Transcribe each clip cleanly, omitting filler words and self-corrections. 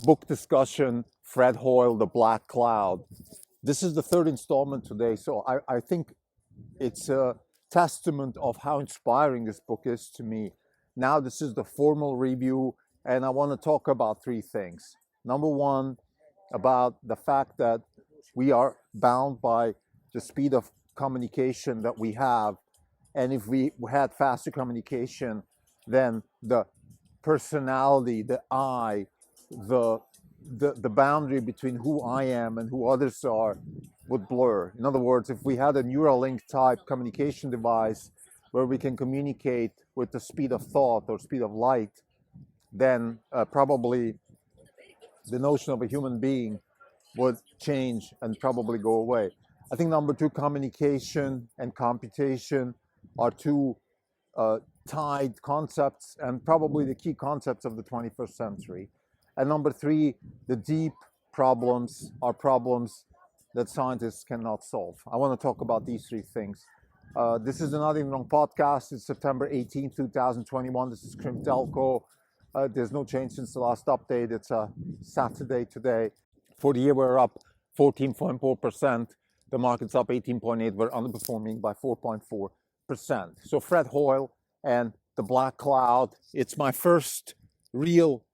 book discussion, Fred Hoyle, The Black Cloud. This is the third installment today, so I think it's a testament of how inspiring this book is to me. Now this is the formal review, and I want to talk about three things. Number one, about the fact that we are bound by the speed of communication that we have, and if we had faster communication, then the personality, the I, the boundary between who I am and who others are would blur. In other words, if we had a Neuralink type communication device where we can communicate with the speed of thought or speed of light, then probably the notion of a human being would change and probably go away. I think number two, communication and computation are two tied concepts and probably the key concepts of the 21st century. And number three, the deep problems are problems that scientists cannot solve. I want to talk about these three things. This is the Not Even Wrong podcast. It's September 18, 2021. This is Krim Telco. There's no change since the last update. It's a Saturday today. For the year, we're up 14.4%. The market's up 18.8%. We're underperforming by 4.4%. So Fred Hoyle and The Black Cloud. It's my first real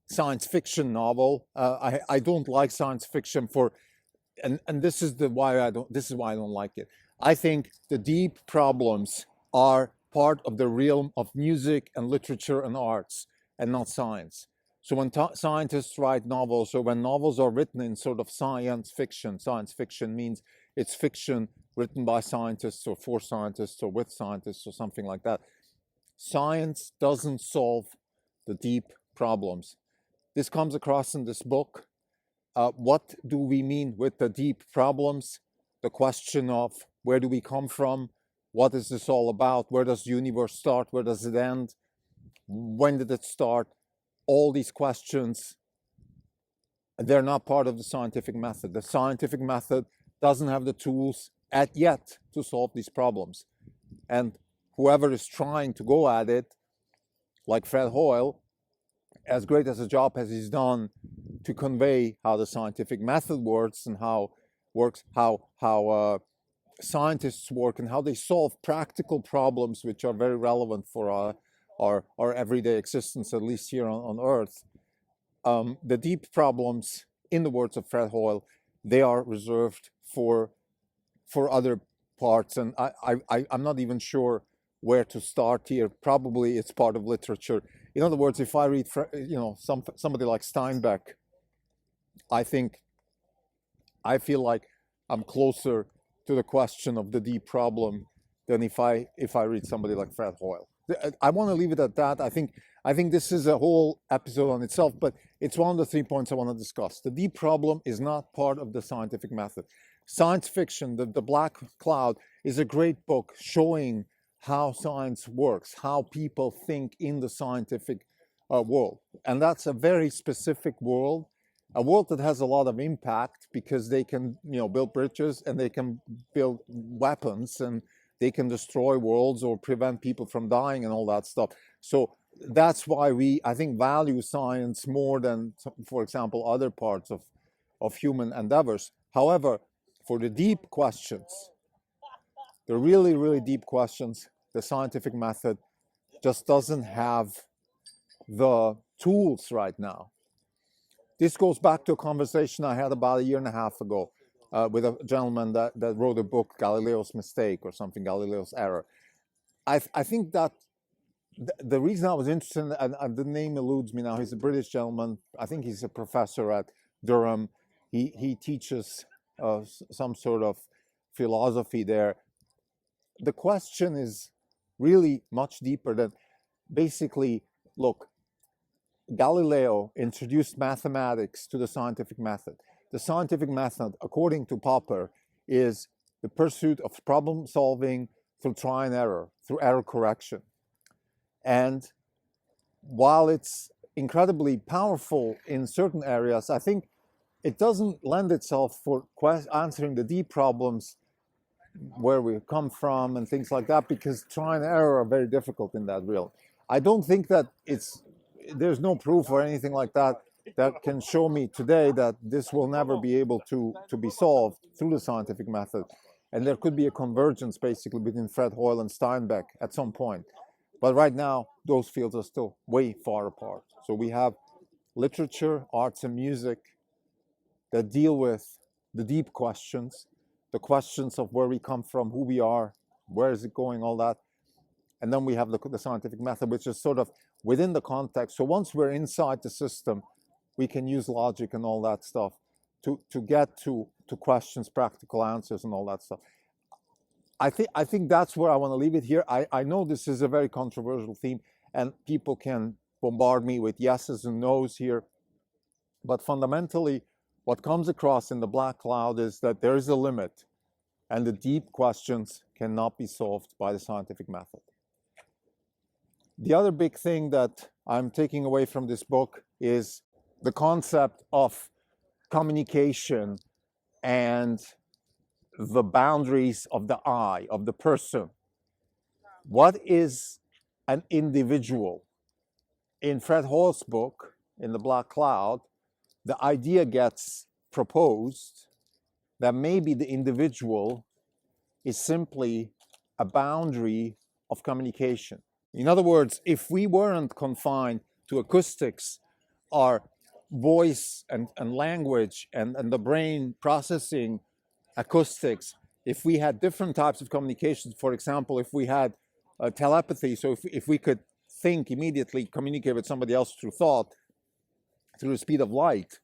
science fiction novel. I don't like science fiction and this is why I don't like it. I think the deep problems are part of the realm of music and literature and arts and not science. So when scientists write novels, or when novels are written in sort of science fiction means it's fiction written by scientists or for scientists or with scientists or something like that. Science doesn't solve the deep problems. This comes across in this book. What do we mean with the deep problems? The question of where do we come from? What is this all about? Where does the universe start? Where does it end? When did it start? All these questions, they're not part of the scientific method. The scientific method doesn't have the tools yet to solve these problems. And whoever is trying to go at it, like Fred Hoyle, as great as a job as he's done to convey how the scientific method works and how scientists work and how they solve practical problems which are very relevant for our everyday existence, at least here on Earth. The deep problems, in the words of Fred Hoyle, they are reserved for other parts, and I'm not even sure where to start here. Probably it's part of literature. In other words, if I read, somebody like Steinbeck, I feel like I'm closer to the question of the deep problem than if I read somebody like Fred Hoyle. I want to leave it at that. I think this is a whole episode on itself, but it's one of the 3 points I want to discuss. The deep problem is not part of the scientific method. Science fiction, the Black Cloud, is a great book showing how science works, how people think in the scientific world. And that's a very specific world, a world that has a lot of impact because they can, build bridges and they can build weapons and they can destroy worlds or prevent people from dying and all that stuff. So that's why I think, value science more than, for example, other parts of human endeavors. However, for the deep questions, the really, really deep questions, the scientific method just doesn't have the tools right now. This goes back to a conversation I had about 1.5 years ago with a gentleman that wrote a book, Galileo's Mistake or something, Galileo's Error. I think that the reason I was interested, and the name eludes me now, he's a British gentleman. I think he's a professor at Durham. He teaches some sort of philosophy there. The question is really much deeper than basically, look, Galileo introduced mathematics to the scientific method. The scientific method, according to Popper, is the pursuit of problem solving through trial and error, through error correction. And while it's incredibly powerful in certain areas, I think it doesn't lend itself for answering the deep problems, where we come from and things like that, because trial and error are very difficult in that realm. I don't think that there's no proof or anything like that that can show me today that this will never be able to be solved through the scientific method. And there could be a convergence basically between Fred Hoyle and Steinbeck at some point. But right now, those fields are still way far apart. So we have literature, arts, and music that deal with the deep questions, the questions of where we come from, who we are, where is it going, all that. And then we have the scientific method, which is sort of within the context. So once we're inside the system, we can use logic and all that stuff to get to questions, practical answers, and all that stuff. I think that's where I want to leave it here. I know this is a very controversial theme, and people can bombard me with yeses and nos here. But fundamentally, what comes across in the black cloud is that there is a limit, and the deep questions cannot be solved by the scientific method. The other big thing that I'm taking away from this book is the concept of communication and the boundaries of the I, of the person. What is an individual? In Fred Hoyle's book, in The Black Cloud, the idea gets proposed that maybe the individual is simply a boundary of communication. In other words, if we weren't confined to acoustics, our voice and language and the brain processing acoustics, if we had different types of communications, for example, if we had telepathy, so if we could think immediately, communicate with somebody else through thought, through the speed of light,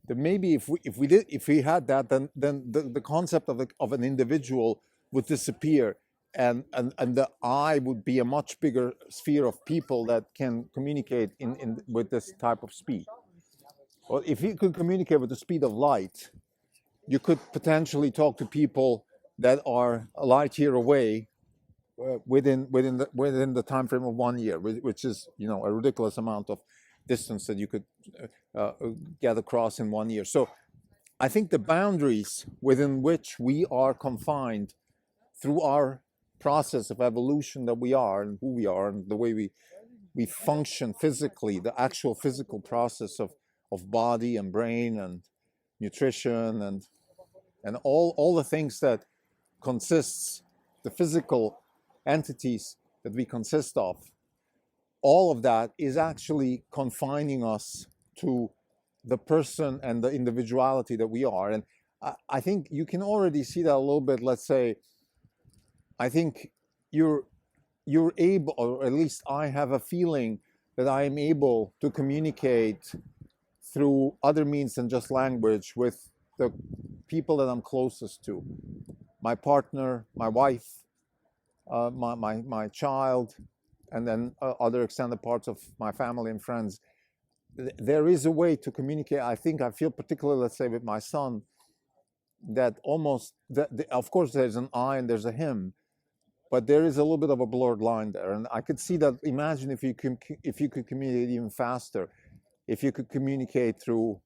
then maybe if we had that, then the concept of an individual would disappear, and the I would be a much bigger sphere of people that can communicate with this type of speed. Well, if you could communicate with the speed of light, you could potentially talk to people that are a light year away within the time frame of 1 year, which is a ridiculous amount of distance that you could get across in 1 year. So I think the boundaries within which we are confined through our process of evolution that we are and who we are and the way we function physically, the actual physical process of body and brain and nutrition and all the things that consists, the physical entities that we consist of, all of that is actually confining us to the person and the individuality that we are. And I think you can already see that a little bit. Let's say, I think you're able, or at least I have a feeling that I am able to communicate through other means than just language with the people that I'm closest to, my partner, my wife, my child, and then other extended parts of my family and friends. There is a way to communicate. I feel particularly, let's say, with my son, that almost, of course there's an I and there's a him, but there is a little bit of a blurred line there. And I could see that. Imagine if you could communicate even faster, if you could communicate through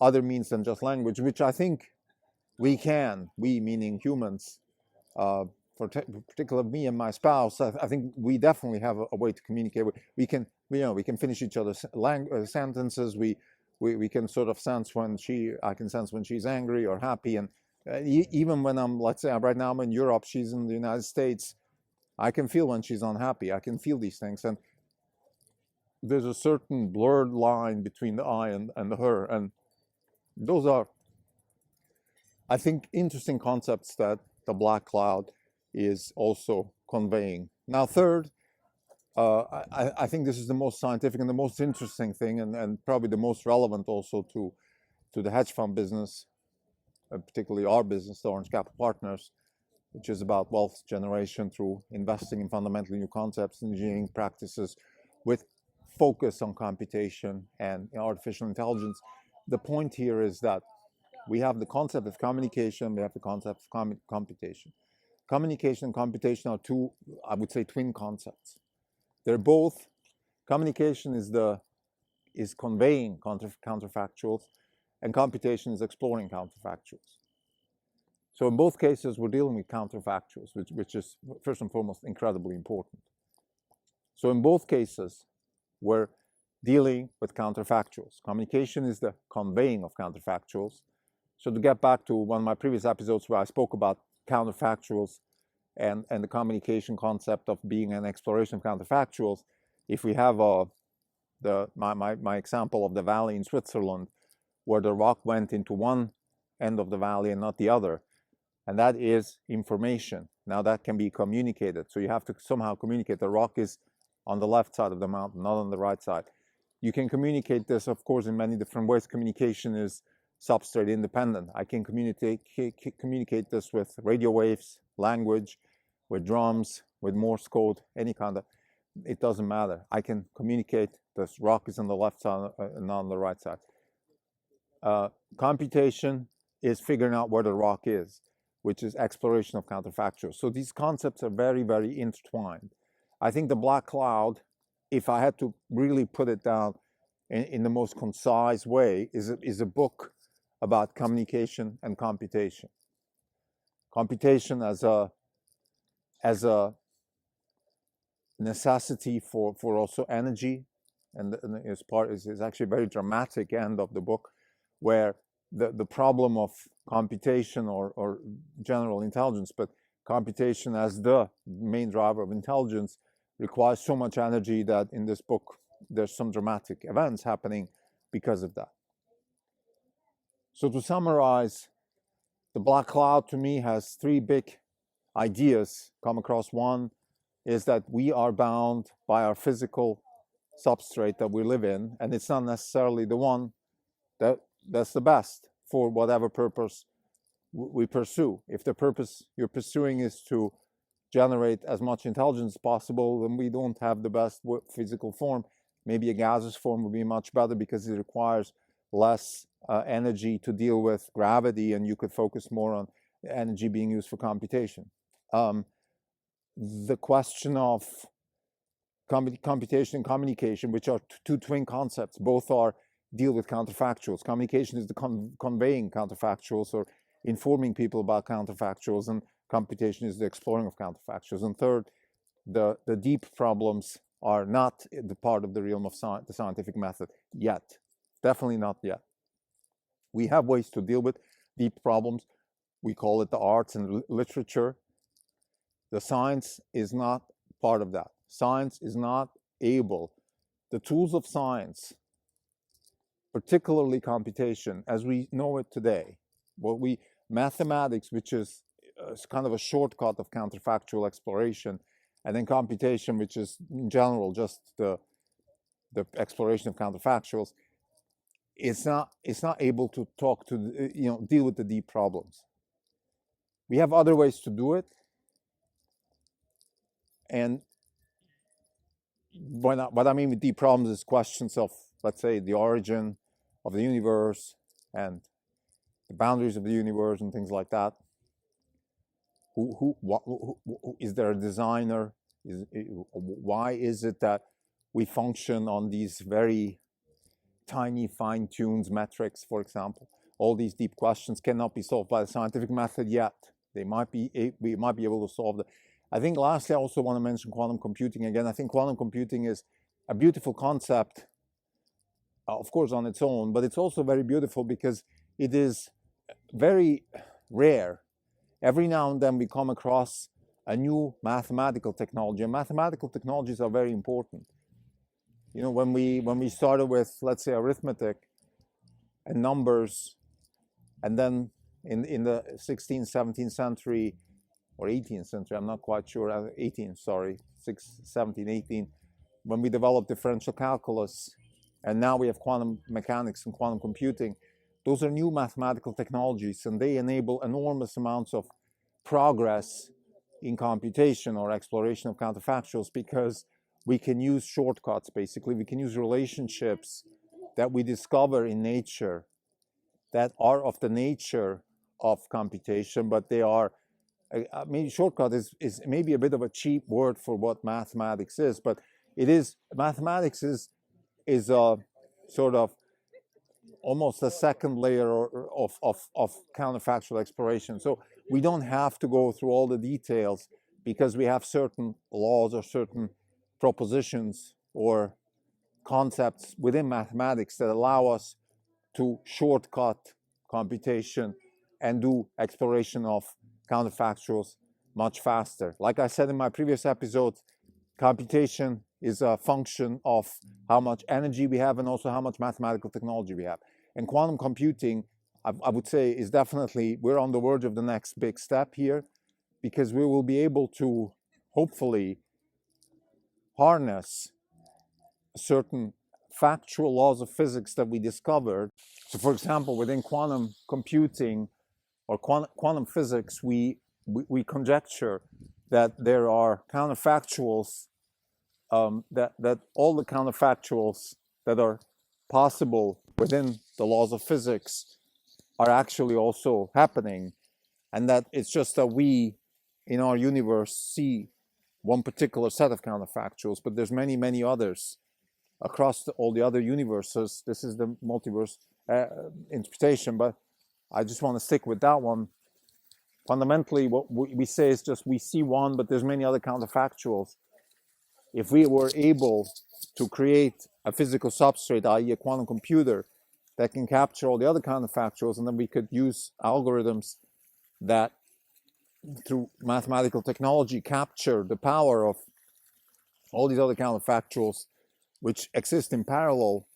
other means than just language, which I think we can, we meaning humans, particularly me and my spouse. I think we definitely have a way to communicate. We can finish each other's sentences. We can sort of sense when I can sense when she's angry or happy. And even when let's say right now I'm in Europe, she's in the United States, I can feel when she's unhappy. I can feel these things. And there's a certain blurred line between the I and the her. And those are, I think, interesting concepts that the black cloud is also conveying. Now, third, I think this is the most scientific and the most interesting thing, and probably the most relevant also to the hedge fund business, particularly our business, the Orange Capital Partners, which is about wealth generation through investing in fundamentally new concepts, engineering practices, with focus on computation and artificial intelligence. The point here is that we have the concept of communication, we have the concept of computation. Communication and computation are two, I would say, twin concepts. They're both, communication is conveying counterfactuals, and computation is exploring counterfactuals. So in both cases, we're dealing with counterfactuals, which is first and foremost incredibly important. So in both cases, we're dealing with counterfactuals. Communication is the conveying of counterfactuals. So to get back to one of my previous episodes where I spoke about counterfactuals and the communication concept of being an exploration of counterfactuals, if we have my example of the valley in Switzerland, where the rock went into one end of the valley and not the other, and that is information. Now that can be communicated, so you have to somehow communicate. The rock is on the left side of the mountain, not on the right side. You can communicate this, of course, in many different ways. Communication is substrate independent. I can communicate this with radio waves, language, with drums, with Morse code, any kind of, it doesn't matter. I can communicate this rock is on the left side and not on the right side. Computation is figuring out where the rock is, which is exploration of counterfactuals. So these concepts are very, very intertwined. I think the black cloud, if I had to really put it down in the most concise way, is a book about communication and computation. Computation as a necessity for also energy, and is actually a very dramatic end of the book, where the problem of computation or general intelligence, but computation as the main driver of intelligence, requires so much energy that in this book there's some dramatic events happening because of that. So to summarize, the black cloud to me has three big ideas come across. One is that we are bound by our physical substrate that we live in, and it's not necessarily the one that's the best for whatever purpose we pursue. If the purpose you're pursuing is to generate as much intelligence as possible, then we don't have the best physical form. Maybe a gaseous form would be much better because it requires less energy to deal with gravity, and you could focus more on energy being used for computation. The question of computation and communication, which are two twin concepts, both deal with counterfactuals. Communication is the conveying counterfactuals or informing people about counterfactuals, and computation is the exploring of counterfactuals. And third, the deep problems are not the part of the realm of the scientific method yet. Definitely not yet. We have ways to deal with deep problems. We call it the arts and literature. The science is not part of that. Science is not able. The tools of science, particularly computation, as we know it today, mathematics, which is kind of a shortcut of counterfactual exploration, and then computation, which is in general just the exploration of counterfactuals, it's not able to deal with the deep problems. We have other ways to do it, and what I mean with deep problems is questions of, let's say, the origin of the universe and the boundaries of the universe and things like that. Who is there a designer? Why is it that we function on these very tiny fine-tuned metrics, for example? All these deep questions cannot be solved by the scientific method yet. We might be able to solve them. I think lastly, I also want to mention quantum computing again. I think quantum computing is a beautiful concept, of course, on its own, but it's also very beautiful because it is very rare. Every now and then we come across a new mathematical technology, and mathematical technologies are very important. You know, when we started with, let's say, arithmetic and numbers, and then in the 16th, 17th century, or 18th century, I'm not quite sure, 18th, sorry, 17, 18, when we developed differential calculus, and now we have quantum mechanics and quantum computing. Those are new mathematical technologies, and they enable enormous amounts of progress in computation or exploration of counterfactuals, because we can use shortcuts, basically. We can use relationships that we discover in nature that are of the nature of computation, but they are, I mean, shortcut is maybe a bit of a cheap word for what mathematics is, but it is, mathematics is a sort of almost a second layer of counterfactual exploration. So we don't have to go through all the details because we have certain laws or certain propositions or concepts within mathematics that allow us to shortcut computation and do exploration of counterfactuals much faster. Like I said in my previous episode, computation is a function of how much energy we have and also how much mathematical technology we have. And quantum computing, I would say, is definitely, we're on the verge of the next big step here, because we will be able to hopefully harness certain factual laws of physics that we discovered. So for example, within quantum computing or quantum physics, we conjecture that there are counterfactuals, that all the counterfactuals that are possible within the laws of physics are actually also happening, and that it's just that we in our universe see one particular set of counterfactuals, but there's many, many others across all the other universes. This is the multiverse interpretation, but I just want to stick with that one. Fundamentally, what we say is just we see one, but there's many other counterfactuals. If we were able to create a physical substrate, i.e. a quantum computer, that can capture all the other counterfactuals, and then we could use algorithms that, through mathematical technology, capture the power of all these other counterfactuals which exist in parallel,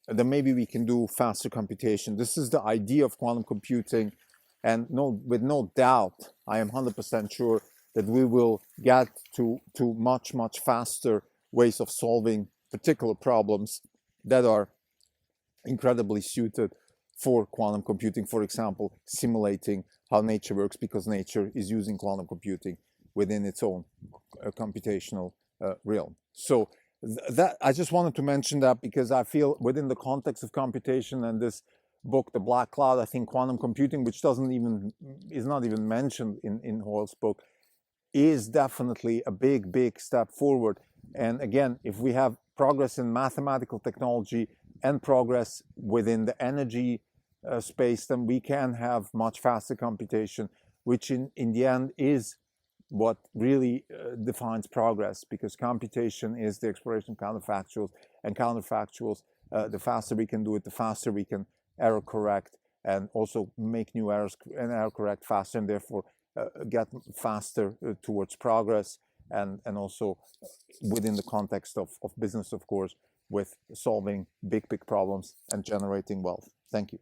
then maybe we can do faster computation. This is the idea of quantum computing, and with no doubt, I am 100% sure that we will get to much, much faster ways of solving particular problems that are incredibly suited for quantum computing. For example, simulating how nature works, because nature is using quantum computing within its own computational realm. So that I just wanted to mention that, because I feel within the context of computation and this book, The Black Cloud, I think quantum computing, which is not even mentioned in Hoyle's book, is definitely a big step forward. And again, if we have progress in mathematical technology and progress within the energy space, then we can have much faster computation, which in the end is what really defines progress, because computation is the exploration of counterfactuals, and counterfactuals, the faster we can do it, the faster we can error correct and also make new errors and error correct faster, and therefore get faster towards progress, and also within the context of business, of course, with solving big problems and generating wealth. Thank you.